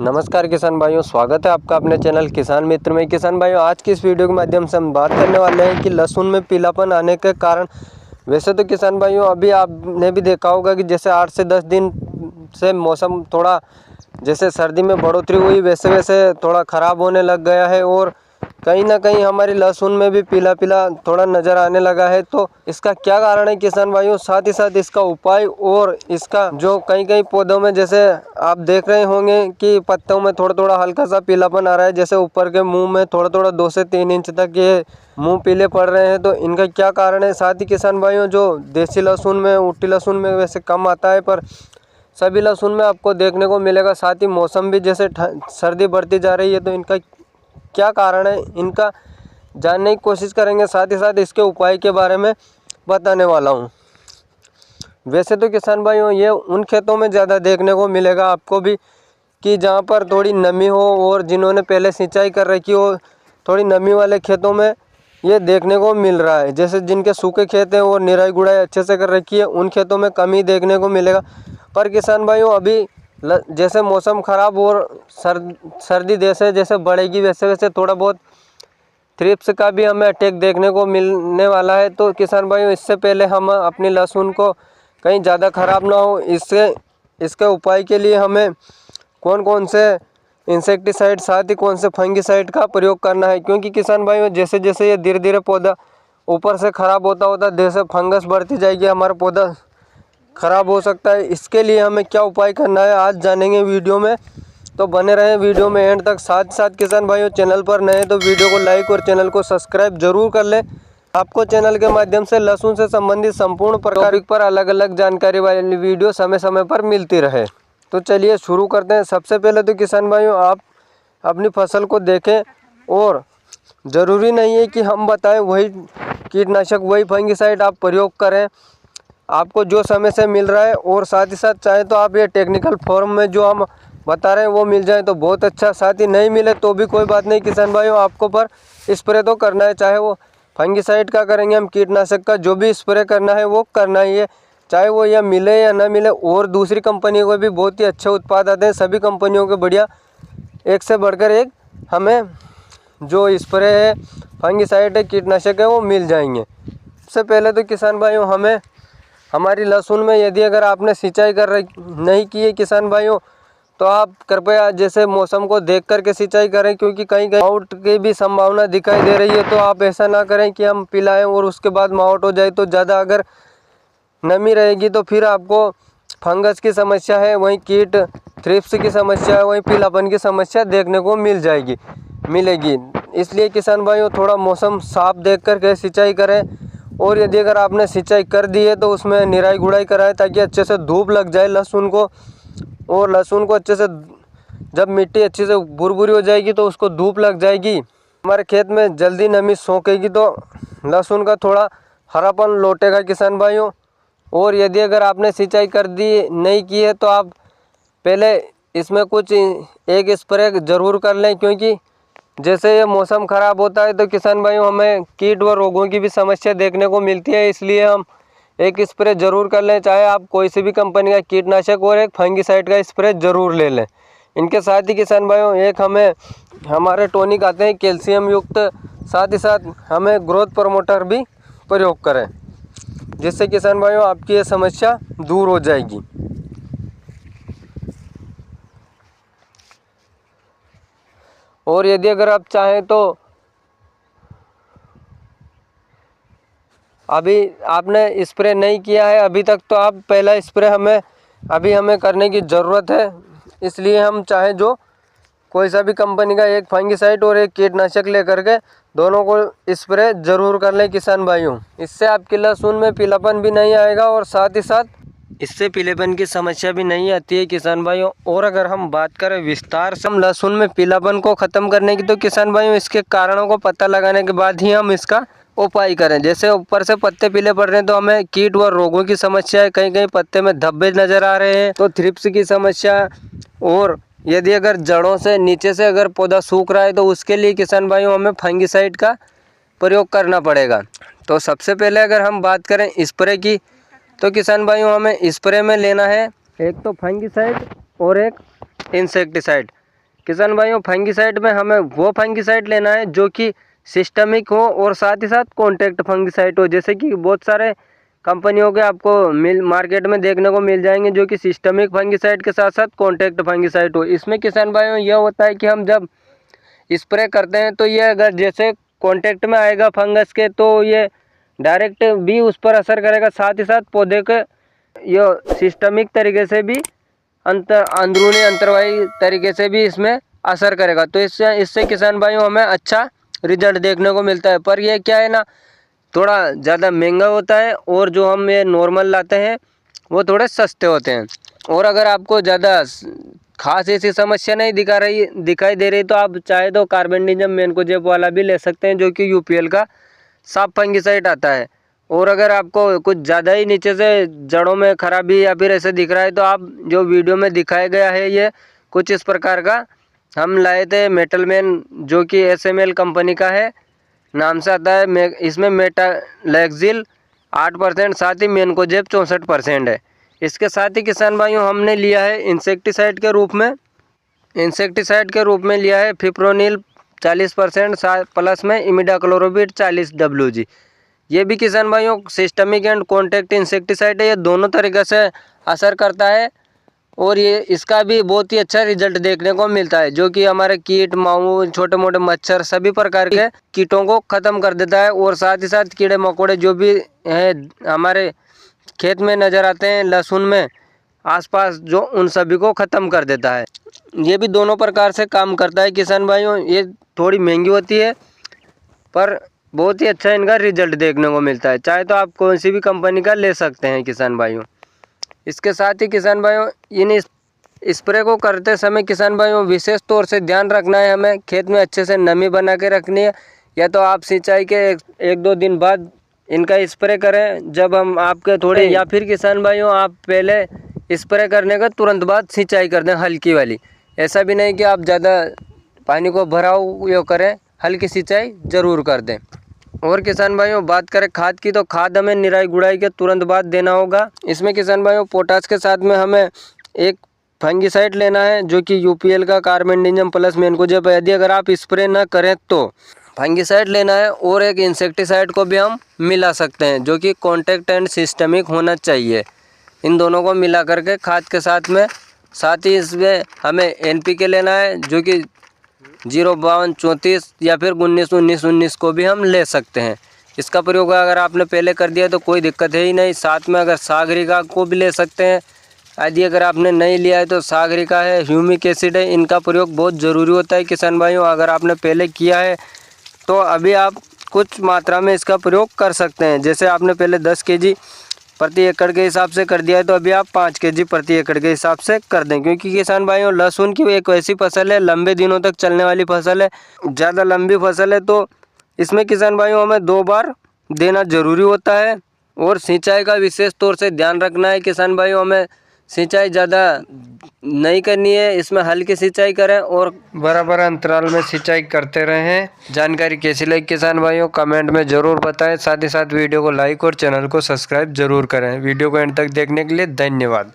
नमस्कार किसान भाइयों, स्वागत है आपका अपने चैनल किसान मित्र में। किसान भाइयों, आज की इस वीडियो के माध्यम से हम बात करने वाले हैं कि लहसुन में पीलापन आने के कारण। वैसे तो किसान भाइयों, अभी आपने भी देखा होगा कि जैसे 8 से 10 दिन से मौसम थोड़ा जैसे सर्दी में बढ़ोतरी हुई वैसे वैसे थोड़ा ख़राब होने लग गया है और कहीं ना कहीं हमारी लहसुन में भी पीला पीला थोड़ा नज़र आने लगा है। तो इसका क्या कारण है किसान भाइयों, साथ ही साथ इसका उपाय और इसका जो कई कई पौधों में जैसे आप देख रहे होंगे कि पत्तों में थोड़ा थोड़ा हल्का सा पीलापन आ रहा है, जैसे ऊपर के मुंह में थोड़ा थोड़ा 2 से 3 इंच तक ये मुंह पीले पड़ रहे हैं। तो इनका क्या कारण है। साथ ही किसान भाइयों, जो देसी लहसुन में, उटी लहसुन में वैसे कम आता है, पर सभी लहसुन में आपको देखने को मिलेगा। साथ ही मौसम भी जैसे सर्दी बढ़ती जा रही है, तो इनका क्या कारण है, इनका जानने की कोशिश करेंगे। साथ ही साथ इसके उपाय के बारे में बताने वाला हूँ। वैसे तो किसान भाइयों, ये उन खेतों में ज़्यादा देखने को मिलेगा आपको भी कि जहाँ पर थोड़ी नमी हो और जिन्होंने पहले सिंचाई कर रखी हो, थोड़ी नमी वाले खेतों में ये देखने को मिल रहा है। जैसे जिनके सूखे खेत हैं और निराई गुड़ाई अच्छे से कर रखी है, उन खेतों में कमी देखने को मिलेगा। पर किसान भाइयों, अभी जैसे मौसम ख़राब और सर्दी जैसे जैसे बढ़ेगी वैसे वैसे थोड़ा बहुत थ्रिप्स का भी हमें अटैक देखने को मिलने वाला है। तो किसान भाइयों, इससे पहले हम अपनी लहसुन को कहीं ज़्यादा ख़राब ना हो, इसके उपाय के लिए हमें कौन कौन से इंसेक्टिसाइड, साथ ही कौन से फंगिसाइड का प्रयोग करना है। क्योंकि किसान भाइयों, जैसे जैसे ये धीरे धीरे पौधा ऊपर से ख़राब होता होता जैसे फंगस बढ़ती जाएगी, हमारा पौधा ख़राब हो सकता है। इसके लिए हमें क्या उपाय करना है आज जानेंगे वीडियो में, तो बने रहें वीडियो में एंड तक। साथ साथ किसान भाइयों, चैनल पर नए तो वीडियो को लाइक और चैनल को सब्सक्राइब जरूर कर लें। आपको चैनल के माध्यम से लहसुन से संबंधित संपूर्ण प्रकार पर अलग अलग जानकारी वाली वीडियो समय समय पर मिलती रहे। तो चलिए शुरू करते हैं। सबसे पहले तो किसान भाइयों, आप अपनी फसल को देखें और ज़रूरी नहीं है कि हम बताएं वही कीटनाशक, वही फंगिसाइड आप प्रयोग करें, आपको जो समय से मिल रहा है। और साथ ही साथ चाहे तो आप ये टेक्निकल फॉर्म में जो हम बता रहे हैं वो मिल जाए तो बहुत अच्छा। साथ ही नहीं मिले तो भी कोई बात नहीं किसान भाइयों, आपको पर स्प्रे तो करना है। चाहे वो फंगिसाइड का करेंगे हम, कीटनाशक का जो भी स्प्रे करना है वो करना ही है, चाहे वो या मिले या ना मिले। और दूसरी कंपनियों के भी बहुत ही अच्छे उत्पाद आते हैं, सभी कंपनियों के बढ़िया, एक से बढ़कर एक हमें जो स्प्रे है, फंगिसाइड है, कीटनाशक है, वो मिल जाएंगे। सबसे पहले तो किसान भाइयों, हमें हमारी लहसुन में यदि अगर आपने सिंचाई नहीं की है किसान भाइयों, तो आप कृपया जैसे मौसम को देख कर के सिंचाई करें, क्योंकि कहीं कहीं मावट की भी संभावना दिखाई दे रही है। तो आप ऐसा ना करें कि हम पिलाएं और उसके बाद मावट हो जाए। तो ज़्यादा अगर नमी रहेगी तो फिर आपको फंगस की समस्या है, वहीं कीट थ्रिप्स की समस्या है, वहीं पीलापन की समस्या देखने को मिलेगी। इसलिए किसान भाइयों, थोड़ा मौसम साफ देख कर के सिंचाई करें। और यदि अगर आपने सिंचाई कर दी है तो उसमें निराई गुड़ाई कराएं, ताकि अच्छे से धूप लग जाए लहसुन को। और लहसुन को अच्छे से, जब मिट्टी अच्छे से भुरभुरी हो जाएगी तो उसको धूप लग जाएगी, हमारे खेत में जल्दी नमी सोखेगी, तो लहसुन का थोड़ा हरापन लौटेगा किसान भाइयों। और यदि अगर आपने सिंचाई कर दी नहीं की है तो आप पहले इसमें कुछ एक स्प्रे ज़रूर कर लें, क्योंकि जैसे ये मौसम ख़राब होता है तो किसान भाइयों, हमें कीट व रोगों की भी समस्या देखने को मिलती है। इसलिए हम एक स्प्रे ज़रूर कर लें, चाहे आप कोई सी भी कंपनी का कीटनाशक और एक फंगिसाइड का स्प्रे ज़रूर ले लें। इनके साथ ही किसान भाइयों, एक हमारे टॉनिक आते हैं कैल्शियम युक्त, साथ ही साथ हमें ग्रोथ प्रमोटर भी प्रयोग करें, जिससे किसान भाइयों आपकी ये समस्या दूर हो जाएगी। और यदि अगर आप चाहें तो अभी आपने स्प्रे नहीं किया है अभी तक, तो आप पहला स्प्रे हमें करने की ज़रूरत है। इसलिए हम चाहें जो कोई सा भी कंपनी का एक फंगिसाइड और एक कीटनाशक लेकर के दोनों को स्प्रे ज़रूर कर लें किसान भाइयों। इससे आपकी लहसुन में पीलापन भी नहीं आएगा और साथ ही साथ इससे पीलेपन की समस्या भी नहीं आती है किसान भाइयों। और अगर हम बात करें विस्तार से हम लहसुन में पीलापन को ख़त्म करने की, तो किसान भाइयों इसके कारणों को पता लगाने के बाद ही हम इसका उपाय करें। जैसे ऊपर से पत्ते पीले पड़ रहे हैं तो हमें कीट व रोगों की समस्या है, कहीं कहीं पत्ते में धब्बे नज़र आ रहे हैं तो थ्रिप्स की समस्या। और यदि अगर जड़ों से नीचे से अगर पौधा सूख रहा है तो उसके लिए किसान भाइयों हमें फंगिसाइड का प्रयोग करना पड़ेगा। तो सबसे पहले अगर हम बात करें स्प्रे की, तो किसान भाइयों हमें स्प्रे में लेना है एक तो फंगिसाइड और एक इंसेक्टिसाइड। किसान भाइयों फंगिसाइड में हमें वो फंगिसाइड लेना है जो कि सिस्टमिक हो और साथ ही साथ कॉन्टैक्ट फंगिसाइड हो। जैसे कि बहुत सारे कंपनियों के आपको मार्केट में देखने को मिल जाएंगे जो कि सिस्टमिक फंगिसाइड के साथ साथ कॉन्टैक्ट फंगिसाइड हो। इसमें किसान भाइयों यह होता है कि हम जब स्प्रे करते हैं तो ये अगर जैसे कॉन्टैक्ट में आएगा फंगस के तो ये डायरेक्ट भी उस पर असर करेगा, साथ ही साथ पौधे के ये सिस्टमिक तरीके से भी अंदरूनी अंतर्वाही तरीके से भी इसमें असर करेगा। तो इससे किसान भाइयों हमें अच्छा रिजल्ट देखने को मिलता है। पर ये क्या है ना, थोड़ा ज़्यादा महंगा होता है और जो हम ये नॉर्मल लाते हैं वो थोड़े सस्ते होते हैं। और अगर आपको ज़्यादा खास ऐसी समस्या नहीं दिखाई दे रही तो आप चाहे तो कार्बेंडिजम मैनकोजेब वाला भी ले सकते हैं जो कि यूपीएल का साफ फंगिसाइड आता है। और अगर आपको कुछ ज़्यादा ही नीचे से जड़ों में खराबी या फिर ऐसे दिख रहा है तो आप जो वीडियो में दिखाया गया है ये कुछ इस प्रकार का हम लाए थे मेटल मैन जो कि SML कंपनी का है नाम से आता है। इसमें मेटालैक्सिल 8% साथ ही मैनकोजेब 64% है। इसके साथ ही किसान भाइयों हमने लिया है इंसेक्टिसाइड के रूप में लिया है फिप्रोनिल 40% प्लस में इमिडाक्लोप्रिड 40 WG। ये भी किसान भाइयों सिस्टमिक एंड कॉन्टैक्ट इंसेक्टिसाइड है, ये दोनों तरीके से असर करता है और ये इसका भी बहुत ही अच्छा रिजल्ट देखने को मिलता है जो कि हमारे कीट माऊ छोटे मोटे मच्छर सभी प्रकार के कीटों को ख़त्म कर देता है। और साथ ही साथ कीड़े मकोड़े जो भी हैं हमारे खेत में नज़र आते हैं लहसुन में आसपास जो उन सभी को ख़त्म कर देता है। ये भी दोनों प्रकार से काम करता है किसान भाइयों। ये थोड़ी महंगी होती है पर बहुत ही अच्छा इनका रिजल्ट देखने को मिलता है। चाहे तो आप कौन सी भी कंपनी का ले सकते हैं किसान भाइयों। इसके साथ ही किसान भाइयों इन स्प्रे को करते समय किसान भाइयों विशेष तौर से ध्यान रखना है, हमें खेत में अच्छे से नमी बना के रखनी है। या तो आप सिंचाई के एक दो दिन बाद इनका स्प्रे करें जब हम आपके थोड़े, या फिर किसान भाइयों आप पहले स्प्रे करने का तुरंत बाद सिंचाई कर दें हल्की वाली। ऐसा भी नहीं कि आप ज़्यादा पानी को भराव यो करें, हल्की सिंचाई ज़रूर कर दें। और किसान भाइयों बात करें खाद की तो खाद हमें निराई गुड़ाई के तुरंत बाद देना होगा। इसमें किसान भाइयों पोटाश के साथ में हमें एक फंगिसाइड लेना है जो कि यूपीएल का कार्बेंडिजम प्लस मैनकोजेब। यदि अगर आप स्प्रे ना करें तो फंगिसाइड लेना है और एक इंसेक्टिसाइड को भी हम मिला सकते हैं जो कि कॉन्टैक्ट एंड सिस्टमिक होना चाहिए। इन दोनों को मिला करके खाद के साथ ही इसमें हमें NPK लेना है जो कि 05234 या फिर 19-19-19 को भी हम ले सकते हैं। इसका प्रयोग अगर आपने पहले कर दिया तो कोई दिक्कत है ही नहीं। साथ में अगर सागरिका को भी ले सकते हैं। यदि अगर आपने नहीं लिया है तो सागरिका है, ह्यूमिक एसिड है, इनका प्रयोग बहुत ज़रूरी होता है किसान भाइयों। अगर आपने पहले किया है तो अभी आप कुछ मात्रा में इसका प्रयोग कर सकते हैं। जैसे आपने पहले 10 kg प्रति एकड़ के हिसाब से कर दिया है तो अभी आप 5 kg प्रति एकड़ के हिसाब से कर दें। क्योंकि किसान भाइयों लहसुन की एक ऐसी फसल है, लंबे दिनों तक चलने वाली फसल है, ज़्यादा लंबी फसल है, तो इसमें किसान भाइयों हमें 2 बार देना ज़रूरी होता है। और सिंचाई का विशेष तौर से ध्यान रखना है किसान भाइयों, हमें सिंचाई ज़्यादा नहीं करनी है, इसमें हल्की सिंचाई करें और बराबर अंतराल में सिंचाई करते रहें। जानकारी कैसी लगी किसान भाइयों कमेंट में ज़रूर बताएं। साथ ही साथ वीडियो को लाइक और चैनल को सब्सक्राइब ज़रूर करें। वीडियो को एंड तक देखने के लिए धन्यवाद।